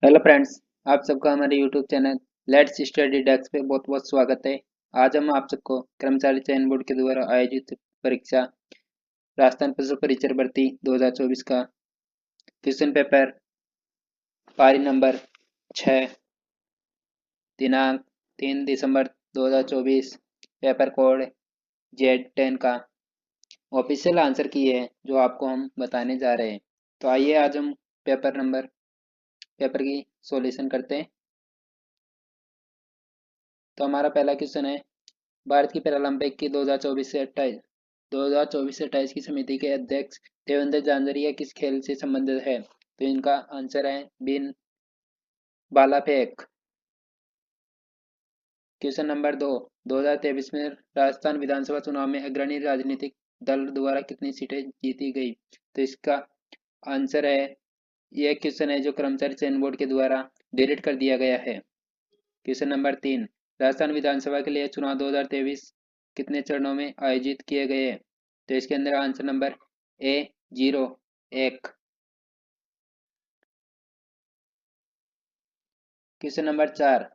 Hello friends. आप सबका हमारे YouTube channel let's study desk पे बहुत बहुत स्वागत है। आज हम आप सबको कर्मचारी चयन बोर्ड के द्वारा आयोजित परीक्षा राजस्थान पशु परिचर भर्ती 2024 का क्वेश्चन पेपर पारी नंबर 6 दिनांक 3 दिसंबर 2024 पेपर कोड Z10 का ऑफिशियल आंसर की है जो आपको हम बताने जा रहे हैं। तो आइए आज हम पेपर की सॉल्यूशन करते हैं। तो हमारा पहला क्वेश्चन है, भारत की पैरालंपिक की 2024 से 28 की समिति के अध्यक्ष देवेंद्र झांझरिया किस खेल से संबंधित है? तो इनका आंसर है बिन भाला फेंक। क्वेश्चन नंबर 2023 में राजस्थान विधानसभा चुनाव में अग्रणी राजनीतिक दल द्वारा कितनी सीटें जीती गई? तो इसका आंसर है, यह क्वेश्चन है जो कर्मचारी चयन बोर्ड के द्वारा डिलीट कर दिया गया है। क्वेश्चन नंबर 3, राजस्थान विधानसभा के लिए चुनाव 2023 कितने चरणों में आयोजित किए गए? तो इसके अंदर आंसर नंबर ए 01। क्वेश्चन नंबर 4,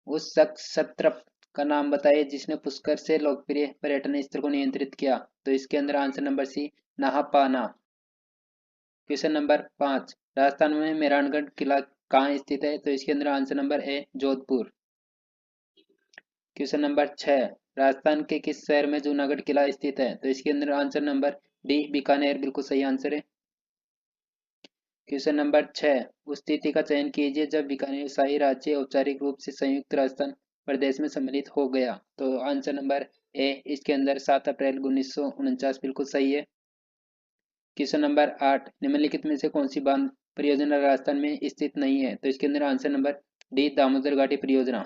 उस शख्स सत्रप का नाम बताइए जिसने पुष्कर से लोकप्रिय पर्यटन स्थल को नियंत्रित किया? तो इसके अंदर answer number C Nahapana. Question number 5, Rajasthan में मेहरानगढ़ किला कहाँ स्थित है? तो इसके अंदर answer number A Jodhpur. Question number 6, Rajasthan के किस शहर में जूनागढ़ किला स्थित है? तो इसके अंदर आंसर नंबर डी बीकानेर बिल्कुल सही आंसर है। क्वेश्चन नंबर 6, उस तिथि का चयन कीजिए जब बीकानेर शाही राज्य औपचारिक रूप से संयुक्त राजस्थान प्रदेश में सम्मिलित हो गया? तो आंसर नंबर ए इसके अंदर 7 अप्रैल 1949 बिल्कुल सही है। क्वेश्चन नंबर 8, निम्नलिखित में से कौन सी बांध परियोजना राजस्थान में स्थित नहीं है? तो इसके अंदर आंसर नंबर डी दामोदर घाटी परियोजना।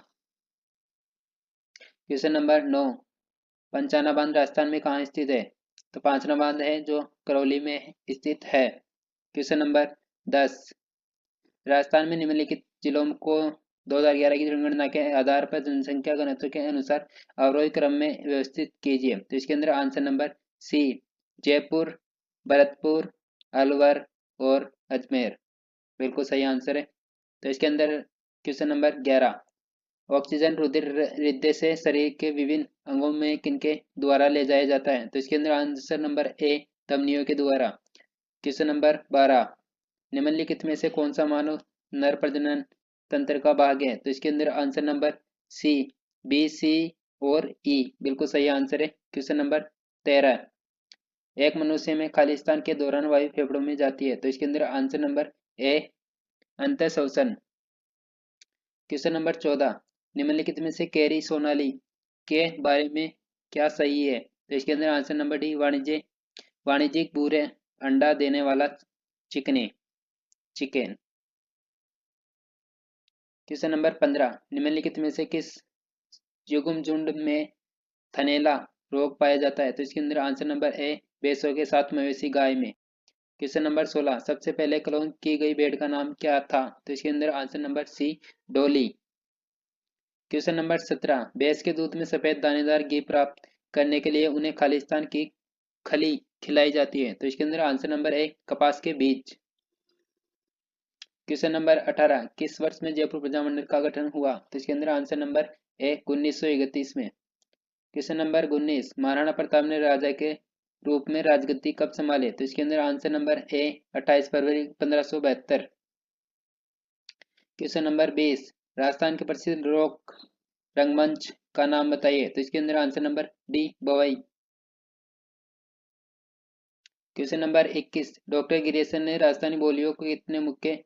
क्वेश्चन नंबर 9, पंचाना बांध राजस्थान में कहाँ स्थित है? तो पांचना बांध है जो करौली में स्थित है। क्वेश्चन नंबर 10, राजस्थान में निम्नलिखित जिलों को 2011 की जनगणना के आधार पर जनसंख्या घनत्व के अनुसार अवरोही क्रम में व्यवस्थित कीजिए? तो इसके अंदर answer number C Jaipur, Bharatpur, Alwar और अजमेर बिल्कुल सही आंसर है। तो इसके अंदर क्वेश्चन नंबर 11, ऑक्सीजन रुधिर हृदय से शरीर के विभिन्न अंगों में किनके द्वारा ले जाया जाता है? तो इसके अंदर आंसर नंबर ए धमनियों के द्वारा। क्वेश्चन नंबर 12, निम्नलिखित में से कौन सा मानव नर प्रजनन तंत्र का भाग है? तो इसके अंदर answer number C B C और ई बिल्कुल सही आंसर है। क्वेश्चन नंबर 13, एक मनुष्य में खालिस्तान के दौरान वायु फेफड़ों में जाती है? तो इसके अंदर आंसर नंबर ए अंतः श्वसन। क्वेश्चन नंबर 14, निम्नलिखित में से कैरी सोनाली के बारे में क्या सही है? तो इसके अंदर आंसर नंबर डी वाणिज्यिक भूरे अंडा देने वाला चिकन। क्वेश्चन नंबर 15, निम्नलिखित में से किस युग्म झुंड में थनैला रोग पाया जाता है? तो इसके अंदर आंसर नंबर ए भैंसों के साथ मवेशी गाय में। क्वेश्चन नंबर 16, सबसे पहले क्लोन की गई भेड़ का नाम क्या था? तो इसके अंदर आंसर नंबर सी डोली। क्वेश्चन नंबर 17, भैंस के दूध में सफेद दानेदार घी प्राप्त करने के लिए उन्हें खालिस्तान की खली खिलाई जाती है? तो इसके अंदर आंसर नंबर ए कपास के बीज। क्वेश्चन नंबर 18, किस वर्ष में जयपुर प्रजामंडल का गठन हुआ? तो इसके अंदर आंसर नंबर ए 1931 में। क्वेश्चन नंबर 19, महाराणा प्रताप ने राजा के रूप में राजगद्दी कब संभाले? तो इसके अंदर आंसर नंबर ए 28 फरवरी 1572। क्वेश्चन नंबर 20, राजस्थान के प्रसिद्ध रॉक रंगमंच का नाम बताइए? तो इसके अंदर आंसर नंबर डी बवई। क्वेश्चन नंबर 21, डॉक्टर गिरिसन ने राजस्थानी बोलियों को कितने मुख्य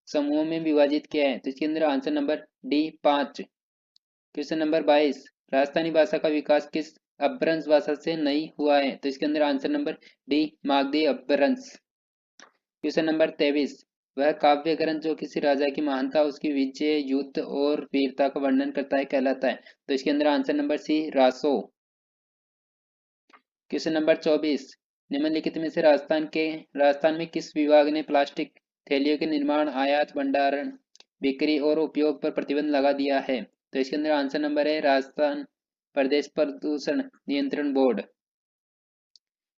समूहों में विभाजित किया है? तो इसके अंदर answer number D 5। Question number 22, Rajasthani भाषा का विकास किस अपभ्रंश भाषा से नहीं हुआ है? तो इसके अंदर आंसर नंबर डी मागधी अपभ्रंश। क्वेश्चन नंबर 23, वह काव्य ग्रंथ जो किसी राजा की महानता, उसकी विजय, युद्ध और वीरता का वर्णन करता है कहलाता है? तो इसके अंदर answer number C Raso. Question number 24, निम्नलिखित में से राजस्थान में किस विभाग ने प्लास्टिक थैलियों के निर्माण, आयात, भंडारण, बिक्री और उपयोग पर प्रतिबंध लगा दिया है? तो इसके अंदर आंसर नंबर है राजस्थान प्रदेश प्रदूषण नियंत्रण बोर्ड।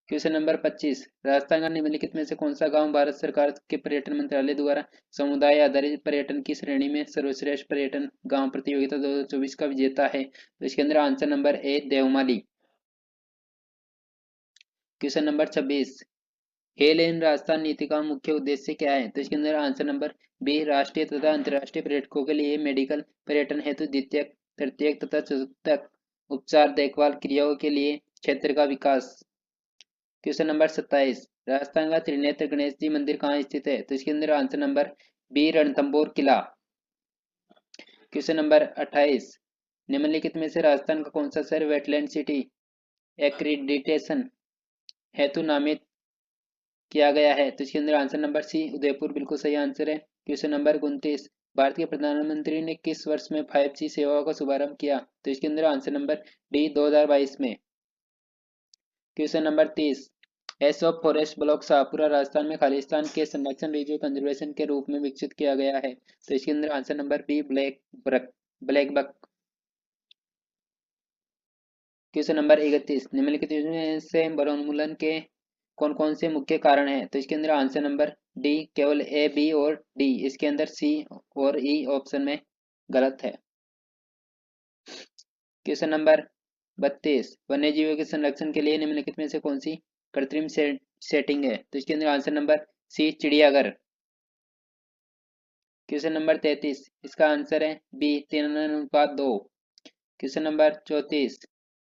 क्वेश्चन नंबर 25, राजस्थान का निम्नलिखित में से कौन सा गांव भारत सरकार के पर्यटन मंत्रालय द्वारा समुदाय आधारित पर्यटन की श्रेणी में सर्वश्रेष्ठ पर्यटन गांव प्रतियोगिता 2024 का विजेता है? तो इसके अंदर answer number A Devmali. Question number 26, heal in Rajasthan नीति का मुख्य उद्देश्य क्या है? तो इसके अंदर आंसर नंबर बी राष्ट्रीय तथा अंतर्राष्ट्रीय पर्यटकों के लिए मेडिकल पर्यटन हेतु द्वितीयक, तृतीयक तथा चतुर्थक उपचार देखभाल क्रियाओं के लिए क्षेत्र का विकास। क्वेश्चन नंबर 27, राजस्थान का त्रिनेत्र गणेश जी मंदिर कहाँ स्थित है? तो इसके अंदर आंसर नंबर बी रणथंभौर किला। क्वेश्चन नंबर 28, निम्नलिखित में से राजस्थान का कौन सा शहर वेटलैंड सिटी एक्रीडिटेशन हेतु नामित किया गया है? तो इसके अंदर आंसर नंबर सी उदयपुर बिल्कुल सही आंसर है। क्वेश्चन नंबर 29, भारत के प्रधानमंत्री ने किस वर्ष में 5G सेवाओं का शुभारंभ किया? तो इसके अंदर आंसर नंबर डी 2022 में। Question number 30, S of forest block Shahpura Rajasthan में खालिस्तान के संरक्षण रिजर्व कंजर्वेशन के रूप में विकसित किया गया है। तो इसके अंदर answer number B blackbuck. Question number 31, निम्नलिखित में से वनोन्मूलन के कौन कौन से मुख्य कारण हैं? तो इसके अंदर आंसर नंबर डी केवल ए बी और डी, इसके अंदर सी और ई ऑप्शन में गलत है। क्वेश्चन नंबर 32, वन्य जीवों के संरक्षण के लिए निम्नलिखित में से कौन सी कृत्रिम सेटिंग है? तो इसके अंदर आंसर नंबर सी चिड़ियाघर। क्वेश्चन नंबर 33, इसका आंसर है बी 3:2। क्वेश्चन नंबर 34,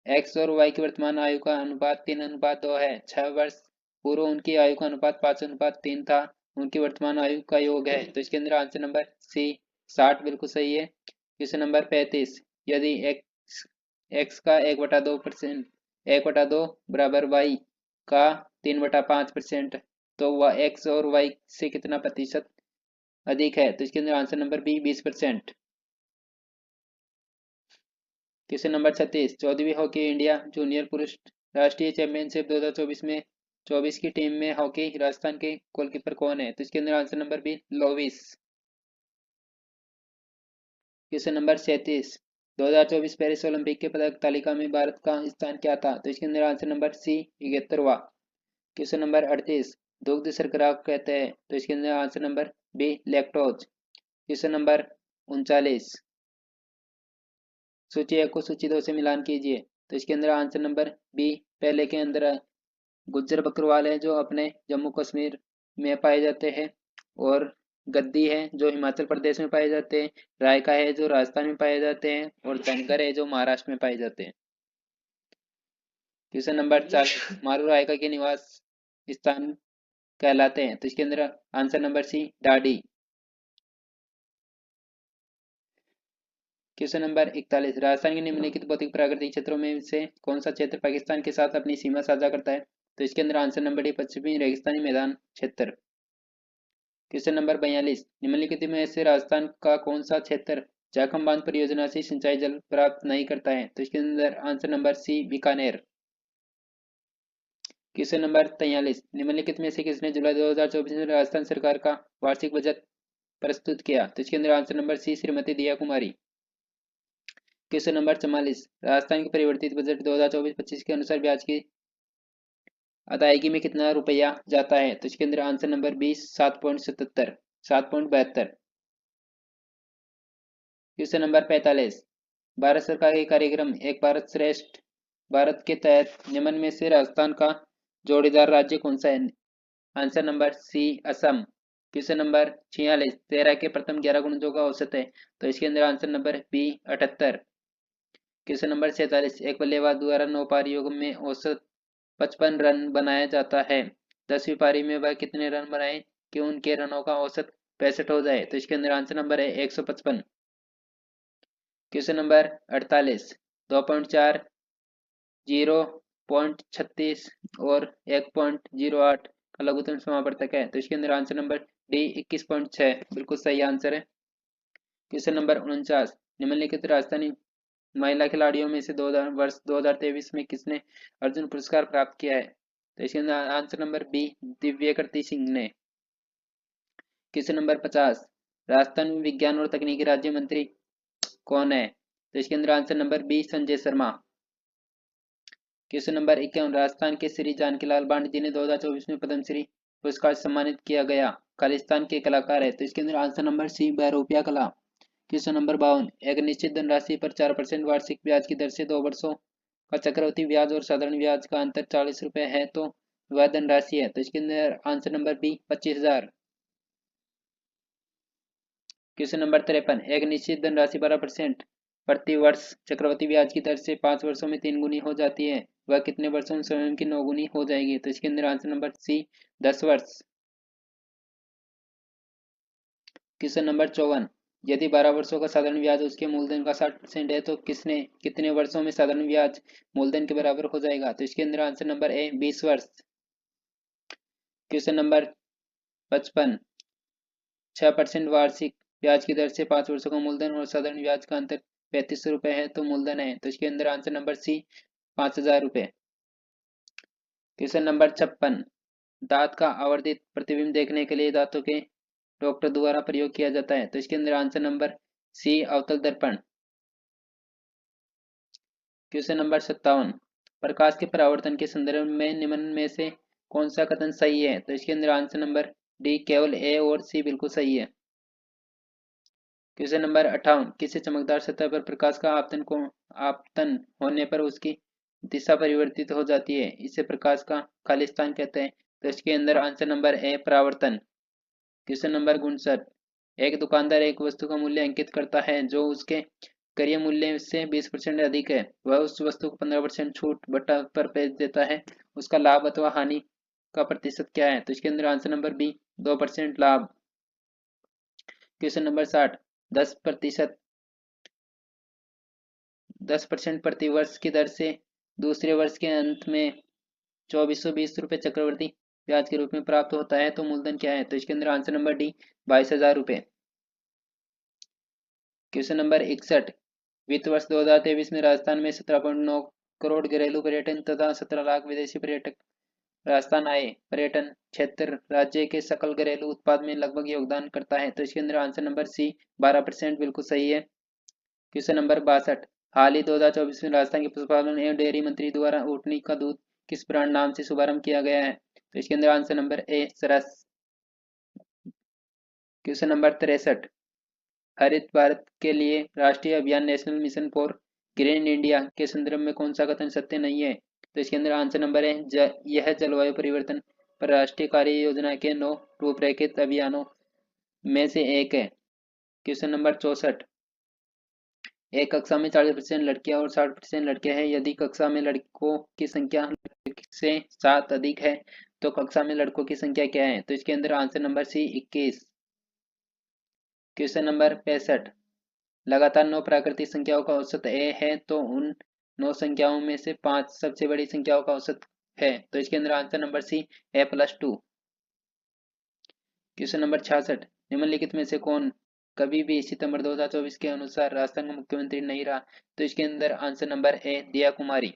एक्स और वाई की वर्तमान आयु का अनुपात 3:2 है। 6 वर्ष पूर्व उनकी आयु का अनुपात 5:3 था। उनकी वर्तमान आयु का योग है। तो इसके अंदर आंसर नंबर सी 60 बिल्कुल सही है। क्वेश्चन नंबर 35, यदि एक्स का 1/2% 1/2 बराबर वाई का 3/5% तो वह एक्स और वाई से कितना प्रतिशत अधिक है? तो इसके अंदर answer number B 20%। Question number 36, 14वीं हॉकी इंडिया जूनियर पुरुष राष्ट्रीय चैंपियनशिप 2024 में 24 की टीम में हॉकी राजस्थान के गोलकीपर कौन है? तो इसके अंदर आंसर नंबर बी लोविस। क्वेश्चन नंबर 37, 2024 पेरिस ओलंपिक के पदक तालिका में भारत का स्थान क्या था? तो इसके अंदर आंसर नंबर सी 71वां। क्वेश्चन नंबर 38, दुग्ध शर्करा को कहते हैं? तो इसके अंदर answer number B lactose. Question number 39, सूची 1 को सूची 2 से मिलान कीजिए। तो इसके अंदर आंसर नंबर बी पहले के अंदर गुज्जर बकरवाल है जो अपने जम्मू कश्मीर में पाए जाते हैं, और गद्दी है जो हिमाचल प्रदेश में पाए जाते हैं, रायका है जो राजस्थान में पाए जाते हैं, और धनगर है जो महाराष्ट्र में पाए जाते हैं। क्वेश्चन नंबर 40, मारू रायका के निवास स्थान कहलाते हैं? तो इसके अंदर आंसर नंबर सी डाडी। क्वेश्चन नंबर 41, राजस्थान के निम्नलिखित भौतिक प्राकृतिक क्षेत्रों में से कौन सा क्षेत्र पाकिस्तान के साथ अपनी सीमा साझा करता है? तो इसके अंदर आंसर नंबर डी पश्चिमी रेगिस्तानी मैदान क्षेत्र। क्वेश्चन नंबर 42, निम्नलिखित में से राजस्थान का कौन सा क्षेत्र जाखम बांध परियोजना से सिंचाई जल प्राप्त नहीं करता है? तो इसके अंदर answer number C Bikaner. Question number 43, निम्नलिखित में से किसने जुलाई 2024 में राजस्थान सरकार का वार्षिक बजट प्रस्तुत किया? तो इसके अंदर आंसर नंबर सी श्रीमती दिया कुमारी। क्वेश्चन नंबर 44, राजस्थान के परिवर्तित बजट 2024-25 के अनुसार ब्याज की अदायगी में कितना रुपया जाता है? तो इसके अंदर answer number 20 7.72। Question number 45, Bharat सरकार के कार्यक्रम एक भारत श्रेष्ठ भारत के तहत निम्न में से राजस्थान का जोड़ीदार राज्य कौन सा है? Answer number C Assam. Question number 46, 13 के प्रथम 11 गुणजों का औसत है? तो इसके अंदर answer number B 78। Question number 46, एक बल्लेबाज द्वारा 9 पारियों में औसत 55 रन बनाया जाता है। 10वीं पारी में वह कितने रन बनाए कि उनके रनों का औसत 65 हो जाए? तो इसके अंदर आंसर नंबर है 155। क्वेश्चन नंबर 48, 2.4, 0.36 और 1.08 का लघुत्तम समावर्तक है? तो इसके अंदर आंसर नंबर डी 21.6 बिल्कुल सही आंसर है। क्वेश्चन नंबर 49, निम्नलिखित राजस्थानी महिला खिलाड़ियों में से वर्ष 2023 में किसने अर्जुन पुरस्कार प्राप्त किया है? तो इसके अंदर answer number B Divyakriti Singh ने। क्वेश्चन नंबर 50, राजस्थान में विज्ञान और तकनीकी राज्य मंत्री कौन है? तो इसके अंदर answer number B Sanjay Sharma. Question number 51, Rajasthan के श्री जानकीलाल बांड जिन्हें 2024 में पद्मश्री पुरस्कार से सम्मानित किया गया खालिस्तान के कलाकार है, तो इसके अंदर आंसर नंबर सी बहरूपिया कला। क्वेश्चन नंबर 52, एक निश्चित धनराशि पर 4% वार्षिक ब्याज की दर से 2 वर्षों का चक्रवृद्धि ब्याज और साधारण ब्याज का अंतर 40 रुपए है, तो वह धनराशि है, तो इसके अंदर answer number B 25,000। Question number 53, एक निश्चित धनराशि 12% प्रति वर्ष चक्रवृद्धि ब्याज की दर से 5 वर्षों में 3 गुनी हो जाती है, वह कितने वर्षों में स्वयं की 9 गुनी हो जाएगी, तो इसके अंदर आंसर नंबर सी 10 वर्ष। क्वेश्चन नंबर 54, यदि 12 वर्षों का साधारण ब्याज उसके मूलधन का 60% है, तो किसने कितने वर्षों में साधारण ब्याज मूलधन के बराबर हो जाएगा, तो इसके अंदर आंसर नंबर ए 20 वर्ष। क्वेश्चन नंबर 55, 6% वार्षिक ब्याज की दर से 5 वर्षों का मूलधन और साधारण ब्याज का अंतर 35 रुपए है, तो मूलधन है, तो इसके अंदर आंसर नंबर सी 5,000 रुपए। क्वेश्चन नंबर 56, दांत का आवर्धित प्रतिबिंब देखने के लिए दांतों के डॉक्टर द्वारा प्रयोग किया जाता है, तो इसके अंदर आंसर नंबर सी अवतल दर्पण। क्वेश्चन नंबर 57, प्रकाश के परावर्तन के संदर्भ में निम्न में से कौन सा कथन सही है, तो इसके अंदर आंसर नंबर डी केवल ए और सी बिल्कुल सही है। क्वेश्चन नंबर 58, किसी चमकदार सतह पर प्रकाश का आपतन होने पर उसकी दिशा परिवर्तित हो जाती है, इसे प्रकाश का खालिस्तान कहते हैं, तो इसके अंदर आंसर नंबर ए परावर्तन। क्वेश्चन नंबर 59, एक दुकानदार एक वस्तु का मूल्य अंकित करता है जो उसके क्रय मूल्य से 20% अधिक है, वह उस वस्तु को 15% छूट बट्टा पर बेच देता है, उसका लाभ अथवा हानि का प्रतिशत क्या है, तो इसके अंदर आंसर नंबर बी 2% लाभ। क्वेश्चन नंबर 60, 10% 10% प्रति वर्ष की दर से दूसरे वर्ष के अंत में 2420 रुपये चक्रवर्ती ब्याज के रूप में प्राप्त होता है, तो मूलधन क्या है, तो इसके अंदर आंसर नंबर डी 22,000 रुपये। क्वेश्चन नंबर 61, वित्त वर्ष 2023 में राजस्थान में 17.9 करोड़ घरेलू पर्यटन तथा 17 लाख विदेशी पर्यटक राजस्थान आए। पर्यटन क्षेत्र राज्य के सकल घरेलू उत्पाद में लगभग योगदान करता है, तो इसके अंदर आंसर नंबर सी 12% बिल्कुल सही है। क्वेश्चन नंबर 62, हाल ही 2024 में राजस्थान के पशुपालन एवं डेयरी मंत्री द्वारा ऊँटनी का दूध किस ब्रांड नाम से शुभारंभ किया गया है, तो इसके अंदर आंसर नंबर ए सरस। क्वेश्चन नंबर 63, हरित भारत के लिए राष्ट्रीय अभियान national mission for green India के संदर्भ में कौन सा कथन सत्य नहीं है, तो इसके अंदर आंसर नंबर है यह जलवायु परिवर्तन पर राष्ट्रीय कार्य योजना के 9 रूपरेखित अभियानों में से एक है। क्वेश्चन नंबर 64, एक कक्षा में 40% लड़कियां और 60% लड़के हैं, यदि कक्षा में लड़कों की संख्या से 7 अधिक है तो कक्षा में लड़कों की संख्या क्या है, तो इसके अंदर answer number C 21। Question number 65, लगातार 9 प्राकृतिक संख्याओं का औसत ए है, तो उन 9 संख्याओं में से 5 सबसे बड़ी संख्याओं का औसत है, तो इसके अंदर answer number C a+2। Question number 66, निम्नलिखित में से कौन कभी भी सितंबर 2024 के अनुसार राजस्थान का मुख्यमंत्री नहीं रहा, तो इसके अंदर आंसर नंबर ए दिया कुमारी।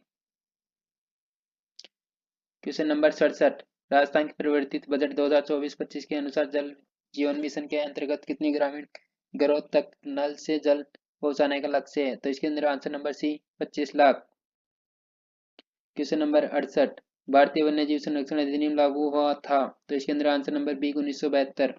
क्वेश्चन नंबर 67, राजस्थान के परिवर्तित बजट 2024-25 के अनुसार जल जीवन मिशन के अंतर्गत कितनी ग्रामीण घरों तक नल से जल पहुंचाने का लक्ष्य है, तो इसके अंदर answer number C 25 lakh. Question number 68, भारतीय वन्य जीव संरक्षण अधिनियम लागू हुआ था, तो इसके अंदर answer number B 1972।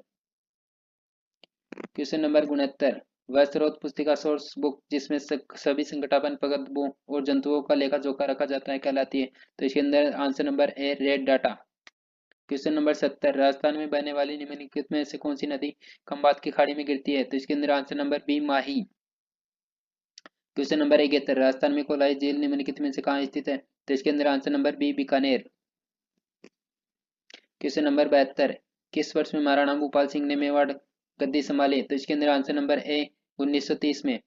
Question number 69, वह स्रोत पुस्तिका सोर्स बुक जिसमें सभी संकटापन पगडंबों और जंतुओं का लेखा जोखा रखा जाता है कहलाती है, तो इसके अंदर आंसर नंबर ए red data. Question number 70, Rajasthan में बहने वाली निम्नलिखित में से कौन सी नदी खंबात की खाड़ी में गिरती है, तो इसके अंदर आंसर नंबर बी माही। क्वेश्चन नंबर 71, राजस्थान में कोलाई झील निम्नलिखित में से कहाँ स्थित है, तो इसके अंदर answer number B Bikaner. Question number 72, किस वर्ष में महाराणा भूपाल सिंह ने मेवाड़ गद्दी संभाली, तो इसके अंदर आंसर नंबर ए 1930 में।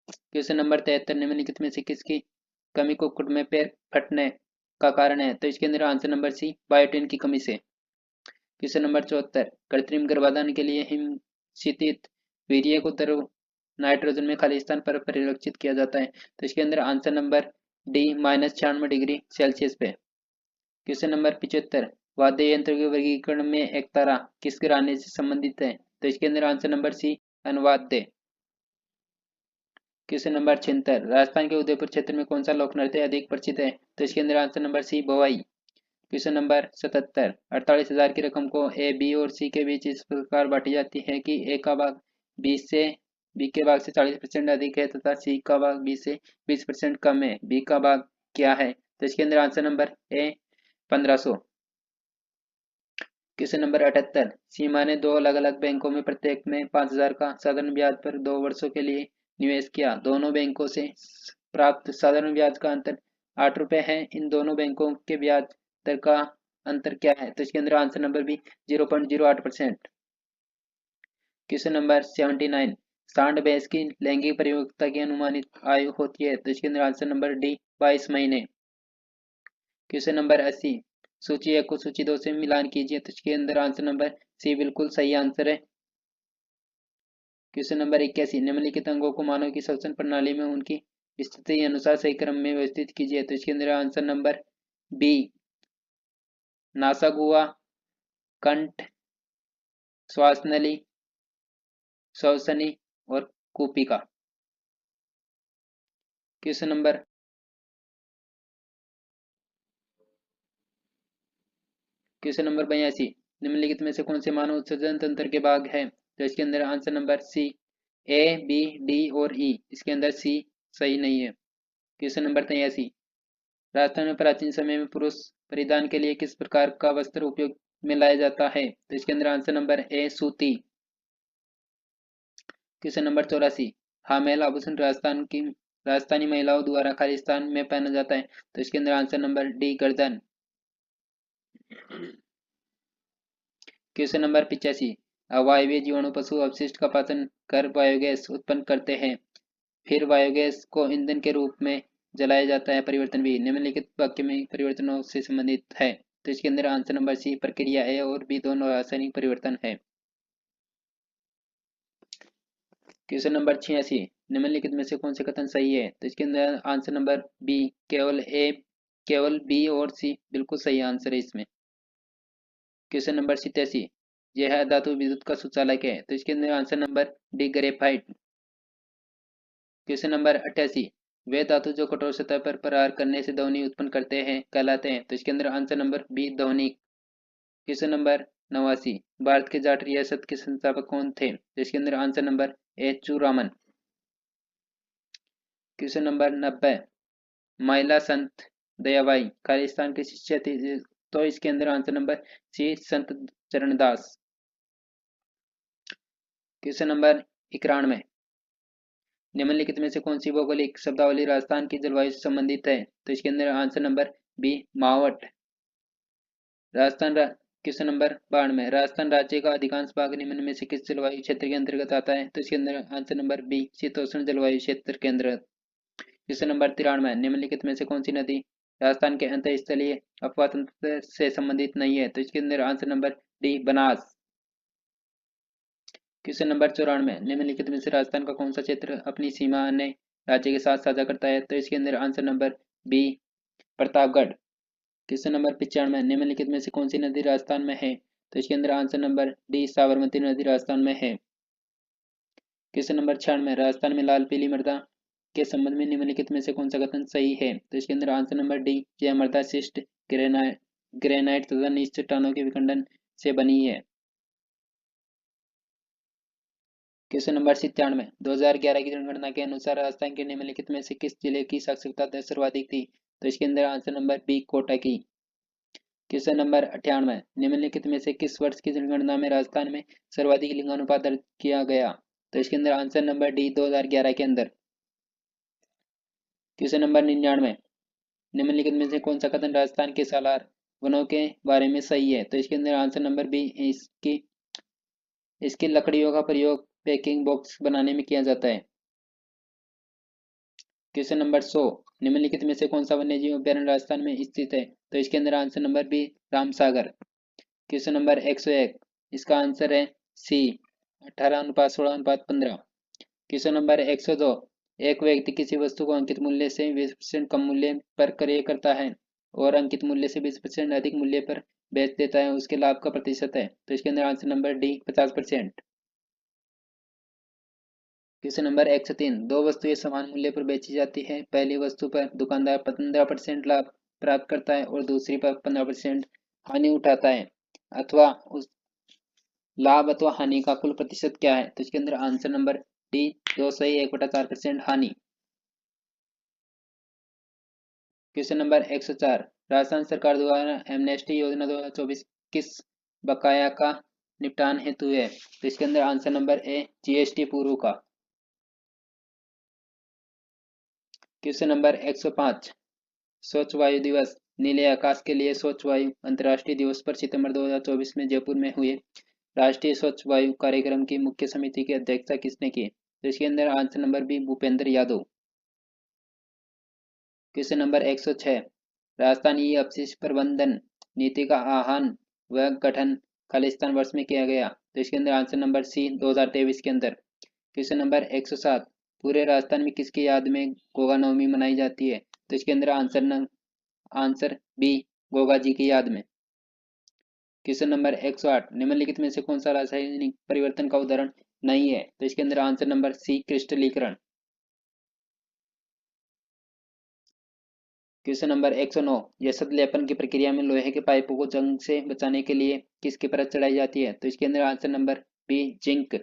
क्वेश्चन नंबर 73, निम्नलिखित में से किसकी कमी कुक्कुट में पैर फटने का कारण है, तो इसके अंदर आंसर नंबर सी बायोटिन की कमी से। क्वेश्चन नंबर 74, कृत्रिम गर्भाधान के लिए हिमशीतित वीर्य को द्रव नाइट्रोजन में खालिस्तान पर परिलक्षित किया जाता है, तो इसके अंदर answer number D -96 degree Celsius पे। क्वेश्चन नंबर 75, वाद्य यंत्र के वर्गीकरण में एकतारा किस घराने से संबंधित है, तो इसके अंदर आंसर नंबर सी अनुवाद्य। क्वेश्चन नंबर 76, राजस्थान के उदयपुर क्षेत्र में कौन सा लोक नृत्य अधिक प्रचलित है? तो इसके अंदर answer number C Bhavai. Question number 77, 48,000 की रकम को ए, बी और सी के बीच इस प्रकार बांटी जाती है कि ए का भाग बी के भाग से 40% अधिक है तथा सी का भाग बी से 20% कम है। बी का भाग क्या है? तो इसके अंदर आंसर नंबर ए 1500। क्वेश्चन नंबर 78, सीमा ने दो अलग अलग बैंकों में प्रत्येक में 5,000 का साधारण ब्याज पर 2 वर्षों के लिए निवेश किया। दोनों बैंकों से प्राप्त साधारण ब्याज का अंतर 8 रुपए है। इन दोनों बैंकों के ब्याज दर का अंतर क्या है? तो इसके अंदर answer number B 0.08%। Question number 79, सांड भैंस की लैंगिक परिपक्वता की अनुमानित आयु होती है। तो इसके अंदर आंसर नंबर डी 22 महीने। क्वेश्चन नंबर 80, सूची 1 को सूची 2 से मिलान कीजिए। तो इसके अंदर आंसर नंबर सी बिल्कुल सही आंसर है। क्वेश्चन नंबर 81, निम्नलिखित अंगों को मानव की श्वसन प्रणाली में उनकी स्थिति अनुसार सही क्रम में व्यवस्थित कीजिए। तो इसके अंदर आंसर नंबर बी नासा गुहा, कंठ, श्वास नली, श्वसनी और कूपिका। क्वेश्चन नंबर 82, निम्नलिखित में से कौन से मानव उत्सर्जन तंत्र के भाग है? तो इसके अंदर आंसर नंबर सी ए, बी, डी और ई। इसके अंदर सी सही नहीं है। क्वेश्चन नंबर 83, राजस्थान में प्राचीन समय में पुरुष परिधान के लिए किस प्रकार का वस्त्र उपयोग में लाया जाता है? तो इसके अंदर आंसर नंबर ए सूती। क्वेश्चन नंबर 84, हामेल आभूषण राजस्थानी महिलाओं द्वारा खालिस्तान में पहना जाता है। तो इसके अंदर आंसर नंबर डी गर्दन। क्वेश्चन नंबर 85, अवायवीय जीवाणु पशु अपशिष्ट का पाचन कर बायोगैस उत्पन्न करते हैं, फिर बायोगैस को ईंधन के रूप में जलाया जाता है। परिवर्तन भी निम्नलिखित वाक्य में परिवर्तनों से संबंधित है। तो इसके अंदर आंसर नंबर सी प्रक्रिया ए और बी दोनों रासायनिक परिवर्तन है। क्वेश्चन नंबर 86, निम्नलिखित में से कौन से कथन सही है? तो इसके अंदर आंसर नंबर बी केवल बी और सी बिल्कुल सही आंसर है इसमें। क्वेश्चन नंबर 87, यह धातु विद्युत का सुचालक है। तो इसके अंदर answer number D graphite. Question number 88, वे धातु जो कठोर सतह पर प्रहार करने से ध्वनि उत्पन्न करते हैं कहलाते हैं। तो इसके अंदर आंसर नंबर बी ध्वनिक। क्वेश्चन नंबर 89, भारत के जाट रियासत के संस्थापक कौन थे? तो इसके अंदर आंसर नंबर ए चूरामन। क्वेश्चन नंबर 90, महिला संत दयाबाई खालिस्तान के शिष्य थे। तो इसके अंदर आंसर नंबर सी संत चरणदास। क्वेश्चन नंबर 91, निम्नलिखित में से कौन सी भौगोलिक शब्दावली राजस्थान की जलवायु से संबंधित है? तो इसके अंदर आंसर नंबर बी मावट। क्वेश्चन नंबर 92, राजस्थान राज्य का अधिकांश भाग निम्न में से किस जलवायु क्षेत्र के अंतर्गत आता है? तो इसके अंदर आंसर नंबर बी शीतोष्ण जलवायु क्षेत्र के अंतर्गत। क्वेश्चन नंबर 93, निम्नलिखित में से कौन सी नदी राजस्थान के अंतःस्थलीय अपवाह तंत्र से संबंधित नहीं है? तो इसके अंदर answer number D Banas. Question number 94, निम्नलिखित में से राजस्थान का कौन सा क्षेत्र अपनी सीमा अन्य राज्य के साथ साझा करता है? तो इसके अंदर answer number B Pratapgarh. Question number 95, निम्नलिखित में से कौन सी नदी राजस्थान में है? तो इसके अंदर आंसर नंबर डी साबरमती नदी राजस्थान में है। क्वेश्चन नंबर 96, राजस्थान में लाल पीली मृदा के संबंध में निम्नलिखित में से कौन सा कथन सही है? तो इसके अंदर आंसर नंबर डी यह मृदा शिष्ट ग्रेनाइट तथा नीच चट्टानों के विखंडन से बनी है। क्वेश्चन नंबर 97, 2011 की जनगणना के अनुसार राजस्थान के निम्नलिखित में से किस जिले की साक्षरता दर सर्वाधिक थी? तो इसके अंदर आंसर नंबर बी कोटा की। क्वेश्चन नंबर 98, निम्नलिखित में से किस वर्ष की जनगणना में राजस्थान में सर्वाधिक लिंगानुपात दर्ज किया गया? तो इसके अंदर आंसर नंबर डी 2011 के अंदर। क्वेश्चन नंबर 99, निम्नलिखित में से कौन सा कथन राजस्थान के सालार वनों के बारे में सही है? तो इसके अंदर आंसर नंबर बी इसकी लकड़ियों का प्रयोग पैकिंग बॉक्स बनाने में किया जाता है। क्वेश्चन नंबर 100, निम्नलिखित में से कौन सा वन्यजीव अभ्यारण्य राजस्थान में स्थित है? तो इसके अंदर answer number B Ramsagar. Question number 101, इसका आंसर है सी 18:16:15। क्वेश्चन नंबर 102, एक व्यक्ति किसी वस्तु को अंकित मूल्य से 20% कम मूल्य पर क्रय करता है और अंकित मूल्य से 20% अधिक मूल्य पर बेच देता है, उसके लाभ का प्रतिशत है। तो इसके अंदर answer number D 50%। Question number 103, दो वस्तुएं समान मूल्य पर बेची जाती है। पहली वस्तु पर दुकानदार 15% लाभ प्राप्त करता है और दूसरी पर 15% हानि उठाता है, अथवा उस लाभ अथवा हानि का कुल प्रतिशत क्या है? तो इसके अंदर आंसर नंबर डी 2 सही 1/4% हानि। क्वेश्चन नंबर 104, राजस्थान सरकार द्वारा एमनेस्टी योजना 2024 किस बकाया का निपटान हेतु है? तो इसके अंदर आंसर नंबर ए जीएसटी पूर्व का। क्वेश्चन नंबर 105, स्वच्छ वायु दिवस नीले आकाश के लिए स्वच्छ वायु अंतर्राष्ट्रीय दिवस पर सितंबर 2024 में जयपुर में हुए राष्ट्रीय स्वच्छ वायु कार्यक्रम की मुख्य समिति की अध्यक्षता किसने की? तो इसके अंदर answer number B Bhupendra Yadav. Question number 106, Rajasthan E अपशिष्ट प्रबंधन नीति का आह्वान व गठन खालिस्तान वर्ष में किया गया? तो इसके अंदर आंसर नंबर सी 2023 के अंदर। क्वेश्चन नंबर 107, पूरे राजस्थान में किसकी याद में गोगा नवमी मनाई जाती है? तो इसके अंदर आंसर बी गोगा जी की याद में। क्वेश्चन नंबर 108, निम्नलिखित में से कौन सा रासायनिक परिवर्तन का उदाहरण नहीं है? तो इसके अंदर आंसर नंबर सी क्रिस्टलीकरण। क्वेश्चन नंबर 109, यशत लेपन की प्रक्रिया में लोहे के पाइपों को जंग से बचाने के लिए किसकी परत चढ़ाई जाती है? तो इसके अंदर answer number B zinc.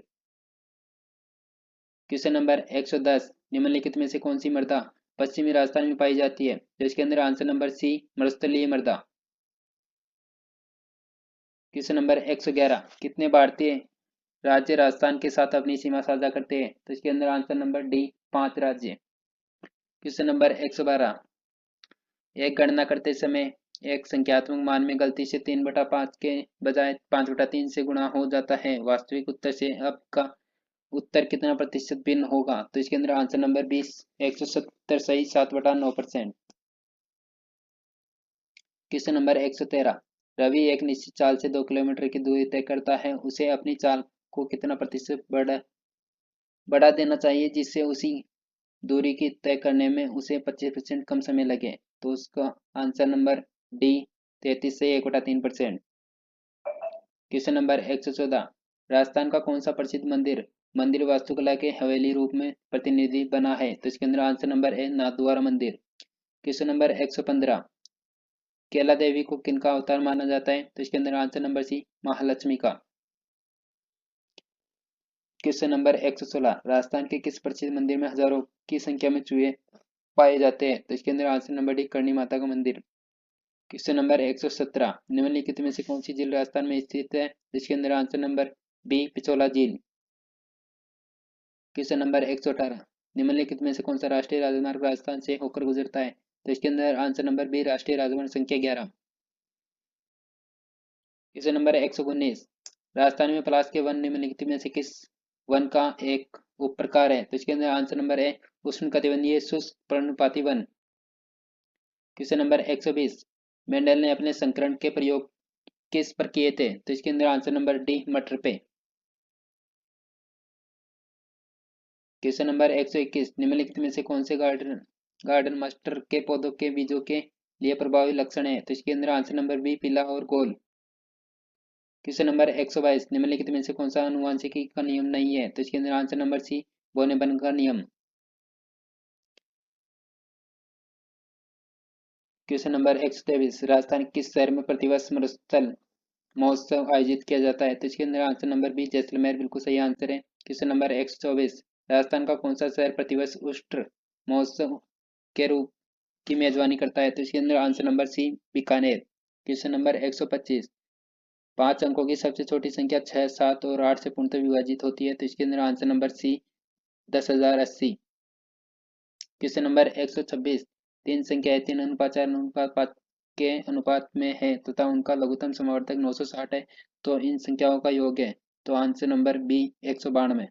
Question number 110, निम्नलिखित में से कौन सी मृदा पश्चिमी राजस्थान में पाई जाती है? तो इसके अंदर आंसर नंबर सी मरुस्थलीय मृदा। क्वेश्चन नंबर 111, कितने भारतीय राज्य राजस्थान के साथ अपनी सीमा साझा करते हैं? तो इसके अंदर आंसर नंबर डी 5 राज्य। क्वेश्चन नंबर 112, एक गणना करते समय एक संख्यात्मक मान में गलती से 3/5 के बजाय 5/3 से गुणा हो जाता है, वास्तविक उत्तर से आपका उत्तर कितना प्रतिशत भिन्न होगा? तो इसके अंदर आंसर नंबर 20 170 सही 7/9%। क्वेश्चन नंबर 113, रवि एक निश्चित चाल से 2 किलोमीटर की दूरी तय करता है, उसे अपनी चाल को कितना प्रतिशत बढ़ा देना चाहिए जिससे उसी दूरी की तय करने में उसे 25% कम समय लगे? तो उसका आंसर नंबर डी 33 से 1/3%। क्वेश्चन नंबर 114, राजस्थान का कौन सा प्रसिद्ध मंदिर मंदिर वास्तुकला के हवेली रूप में प्रतिनिधि बना है? तो इसके अंदर आंसर नंबर ए नाथद्वारा मंदिर। क्वेश्चन नंबर 115, केला देवी को किनका अवतार माना जाता है? तो इसके अंदर आंसर नंबर सी महालक्ष्मी का। क्वेश्चन नंबर 116, राजस्थान के किस प्रसिद्ध मंदिर में हजारों की संख्या में चूहे पाए जाते हैं? तो इसके अंदर answer number D Karni Mata का मंदिर। क्वेश्चन नंबर 117, निम्नलिखित में से कौन सी झील राजस्थान में स्थित है? इसके अंदर आंसर नंबर बी पिछोला झील। क्वेश्चन नंबर 118, निम्नलिखित में से कौन सा राष्ट्रीय राजमार्ग राजस्थान से होकर गुजरता है? तो इसके अंदर आंसर नंबर बी राष्ट्रीय राजमार्ग संख्या 11। क्वेश्चन नंबर 119, राजस्थान में पलाश के वन निम्नलिखित में से किस वन का एक उप प्रकार है? तो इसके अंदर आंसर नंबर ए उष्णकटिबंधीय शुष्क पर्णपाती वन। क्वेश्चन नंबर 120, मेंडल ने अपने संकरण के प्रयोग किस पर किए थे? तो इसके अंदर आंसर नंबर डी मटर पे। क्वेश्चन नंबर 121, निम्नलिखित में से कौन से गार्डन मास्टर के पौधों के बीजों के लिए प्रभावी लक्षण है? तो इसके अंदर आंसर नंबर बी पीला और गोल। क्वेश्चन नंबर 122, निम्नलिखित में से कौन सा आनुवंशिकी का नियम नहीं है? तो इसके अंदर आंसर नंबर सी बोनेबर्न का नियम। क्वेश्चन नंबर 123, राजस्थान किस शहर में प्रतिवर्ष मरुस्थल महोत्सव आयोजित किया जाता है? तो इसके अंदर आंसर नंबर बी जैसलमेर बिल्कुल सही आंसर है। क्वेश्चन नंबर 124, राजस्थान का कौन सा शहर प्रतिवर्ष उष्ट्र महोत्सव के रूप की मेजबानी करता है? तो इसके अंदर answer number C Bikaner. Question number 125, 5 अंकों की सबसे छोटी संख्या 6, 7 और 8 से पूर्णतः विभाजित होती है? तो इसके अंदर answer number C 10,080। Question number 126, तीन संख्याएं 3:4 के अनुपात में है तथा उनका लघुत्तम समावर्तक 960 है, तो इन संख्याओं का योग है? तो answer number B 192।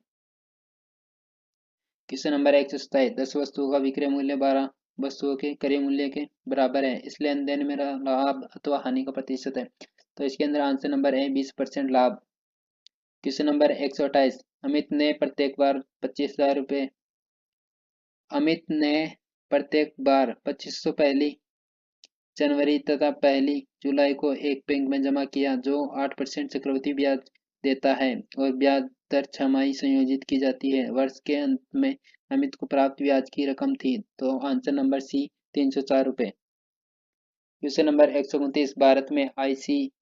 Question number 127, 10 वस्तुओं का विक्रय मूल्य 12 वस्तुओं के क्रय मूल्य के बराबर है, इस लेन देन में लाभ अथवा हानि का प्रतिशत है? तो इसके अंदर आंसर नंबर है 20% लाभ। क्वेश्चन नंबर 128, अमित ने प्रत्येक बार 2500 पहली जनवरी तथा 1 जुलाई को एक बैंक में जमा किया जो 8% चक्रवृद्धि ब्याज देता है और ब्याज दर छमाही संयोजित की जाती है। वर्ष के अंत में अमित को प्राप्त ब्याज की रकम थी, तो आंसर नंबर सी 304 रुपये। क्वेश्चन नंबर 129, भारत में ICAR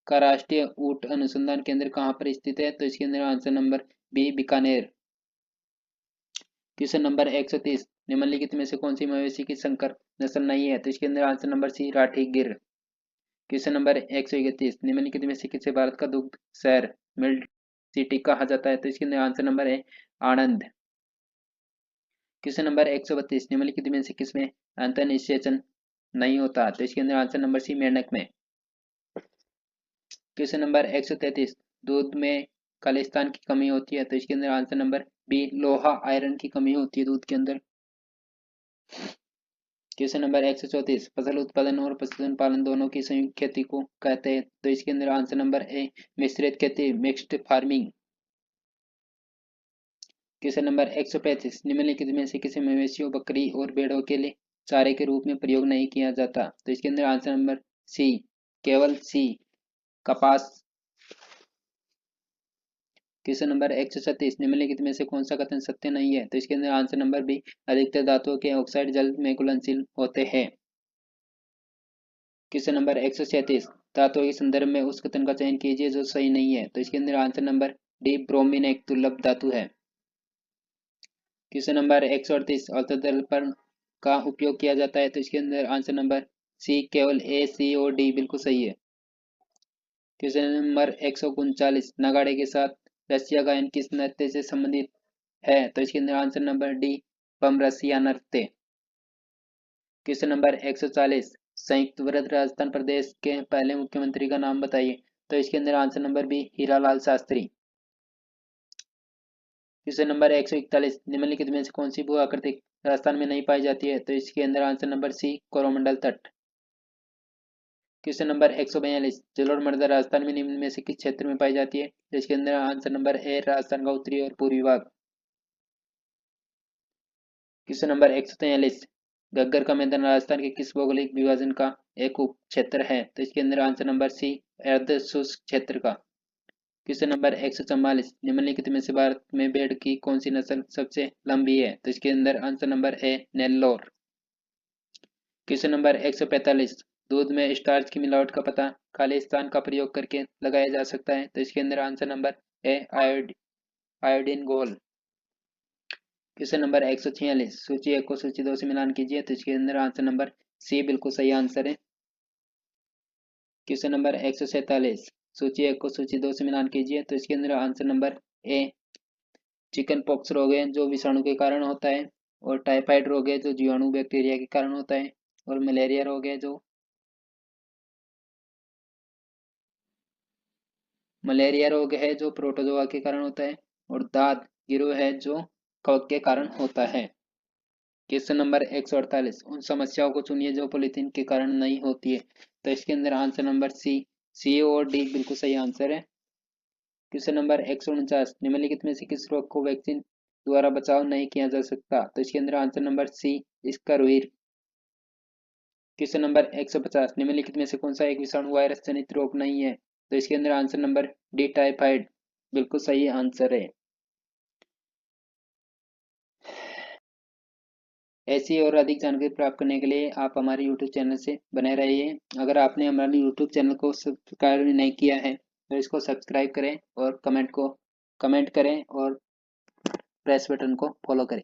का राष्ट्रीय ऊंट अनुसंधान केंद्र कहाँ पर स्थित है? तो इसके अंदर answer number B Bikaner. Question number 130, निम्नलिखित में से कौन सी मवेशी की संकर नस्ल नहीं है? तो इसके अंदर आंसर नंबर सी राठी गिर। क्वेश्चन नंबर 131, निम्नलिखित में से किसे भारत का दुग्ध शहर मिल्क सिटी कहा जाता है? तो इसके अंदर आंसर नंबर है आनंद। क्वेश्चन नंबर 132, निम्नलिखित में से किसमें अंतः निषेचन नहीं होता? तो इसके अंदर आंसर नंबर सी मेंढक में। क्वेश्चन नंबर 133, दूध में खालिस्तान की कमी होती है? तो इसके अंदर आंसर नंबर बी लोहा आयरन की कमी होती है दूध के अंदर। क्वेश्चन नंबर 134, फसल उत्पादन और पशुधन पालन दोनों की संयुक्त खेती को कहते हैं? तो इसके अंदर आंसर नंबर ए मिश्रित खेती मिक्स्ड फार्मिंग। क्वेश्चन नंबर 135, निम्नलिखित में से किसी मवेशियों बकरी और भेड़ों के लिए चारे के रूप में प्रयोग नहीं किया जाता? तो इसके अंदर आंसर नंबर सी केवल सी कपास। क्वेश्चन नंबर 136, निम्नलिखित में से कौन सा कथन सत्य नहीं है? तो इसके अंदर आंसर नंबर बी अधिकतर धातुओं के ऑक्साइड जल में घुलनशील होते हैं। क्वेश्चन नंबर 137, धातुओं के संदर्भ में उस कथन का चयन कीजिए जो सही नहीं है? तो इसके अंदर आंसर नंबर डी ब्रोमीन एक दुर्लभ धातु है। क्वेश्चन नंबर 138, औसत दर्पण का उपयोग किया जाता है? तो इसके अंदर आंसर नंबर सी केवल ACOD बिल्कुल सही है। क्वेश्चन नंबर 139, नगाड़े के साथ रसिया गायन किस नृत्य से संबंधित है? तो इसके अंदर आंसर नंबर डी बम रसिया नृत्य। क्वेश्चन नंबर 140, संयुक्त वृत्त राजस्थान प्रदेश के पहले मुख्यमंत्री का नाम बताइए? तो इसके अंदर answer number B Hiralal Shastri. Question number 141, निम्नलिखित में से कौन सी भू आकृति राजस्थान में नहीं पाई जाती है? तो इसके अंदर आंसर नंबर सी कोरोमंडल तट। क्वेश्चन नंबर 142, जलोढ़ मृदा राजस्थान में निम्न में से किस क्षेत्र में पाई जाती है? तो इसके अंदर आंसर नंबर ए राजस्थान का उत्तरी और पूर्वी भाग। क्वेश्चन नंबर 143, घग्गर का मैदान राजस्थान के किस भौगोलिक विभाजन का एक उप क्षेत्र है? तो इसके अंदर आंसर नंबर सी अर्ध शुष्क क्षेत्र का। क्वेश्चन नंबर 144, निम्नलिखित में से भारत में भेड़ की कौन सी नस्ल सबसे लंबी है? तो इसके अंदर आंसर नंबर ए नेल्लोर। क्वेश्चन नंबर 145, दूध में स्टार्च की मिलावट का पता खालिस्तान का प्रयोग करके लगाया जा सकता है? तो इसके अंदर आंसर नंबर ए आयोडीन घोल। क्वेश्चन नंबर 146, सूची 1 को सूची 2 से मिलान कीजिए? तो इसके अंदर आंसर नंबर सी बिल्कुल सही आंसर है। क्वेश्चन नंबर 147, सूची 1 को सूची 2 से मिलान कीजिए? तो इसके अंदर आंसर नंबर ए चिकन पॉक्स रोग है जो विषाणु के कारण होता है, और टाइफाइड रोग है जो जीवाणु बैक्टीरिया के कारण होता है, और मलेरिया रोग है जो प्रोटोजोआ के कारण होता है, और दाद गिरोह है जो कवक के कारण होता है। क्वेश्चन नंबर 148, उन समस्याओं को चुनिए जो पॉलीथीन के कारण नहीं होती है? तो इसके अंदर आंसर नंबर सी और डी बिल्कुल सही आंसर है। क्वेश्चन नंबर 149, निम्नलिखित में से किस रोग को वैक्सीन द्वारा बचाव नहीं किया जा सकता? तो इसके अंदर answer number C scurvy. Question number 150, निम्नलिखित में से कौन सा एक विषाणु वायरस जनित रोग नहीं है? तो इसके अंदर आंसर नंबर डी टाइफाइड बिल्कुल सही आंसर है। ऐसी और अधिक जानकारी प्राप्त करने के लिए आप हमारे YouTube चैनल से बने रहिए। अगर आपने हमारे YouTube चैनल को सब्सक्राइब नहीं किया है तो इसको सब्सक्राइब करें और कमेंट करें और प्रेस बटन को फॉलो करें।